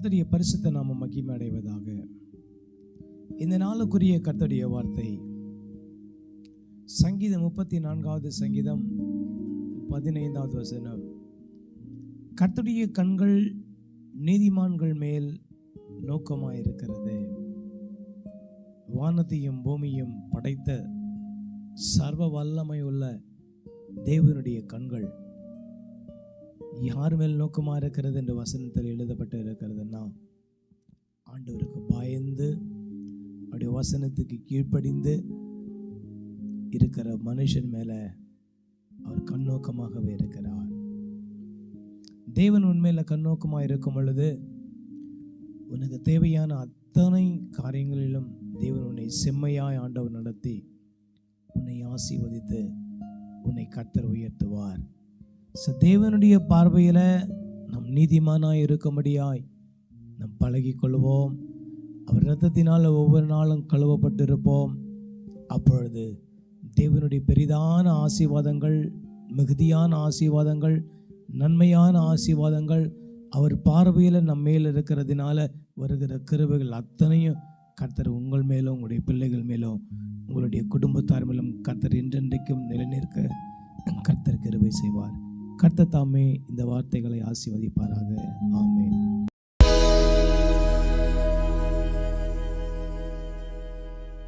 கர்த்தருடைய பரிசுத்த நாமம் மகிமை அடைவதாக. இந்த நாளுக்குரிய கர்த்தருடைய வார்த்தை சங்கீதம் 34வது சங்கீதம் 15வது வசனம். கர்த்தருடைய கண்கள் நீதிமான்கள் மேல் நோக்கமாயிருக்கிறது. வானத்தையும் பூமியும் படைத்த சர்வ வல்லமை உள்ள தேவனுடைய கண்கள் யார் மேல் நோக்கமாக இருக்கிறது என்று வசனத்தில் எழுதப்பட்டு இருக்கிறதுன்னா, ஆண்டவருக்கு பயந்து அவருடைய வசனத்துக்கு கீழ்ப்படிந்து இருக்கிற மனுஷன் மேல அவர் கண்ணோக்கமாகவே இருக்கிறார். தேவன் உண்மையில கண்ணோக்கமாக இருக்கும் பொழுது உனக்கு தேவையான அத்தனை காரியங்களிலும் தேவன் உன்னை செம்மையாய் ஆண்டவர் நடத்தி உன்னை ஆசீர்வதித்து உன்னை கர்த்தர் உயர்த்துவார். தேவனுடைய பார்வையில் நம் நீதிமானாய் இருக்கும்படியாய் நம் பழகி கொள்வோம். அவர் இரத்தத்தினால் ஒவ்வொரு நாளும் கழுவப்பட்டிருப்போம். அப்பொழுது தேவனுடைய பெரிதான ஆசீர்வாதங்கள், மிகுதியான ஆசீர்வாதங்கள், நன்மையான ஆசீர்வாதங்கள் அவர் பார்வையில் நம் மேல் இருக்கிறதுனால வருகிற கிருபைகள் அத்தனையும் கர்த்தர் உங்கள் மேலும் உங்களுடைய பிள்ளைகள் மேலும் உங்களுடைய குடும்பத்தார் மேலும் கர்த்தர் என்றென்றைக்கும் நிலைநிற்க கர்த்தர் கிருபை செய்வார். கர்த்தர் தாமே இந்த வார்த்தைகளை ஆசீர்வதிப்பாராக. ஆமென்.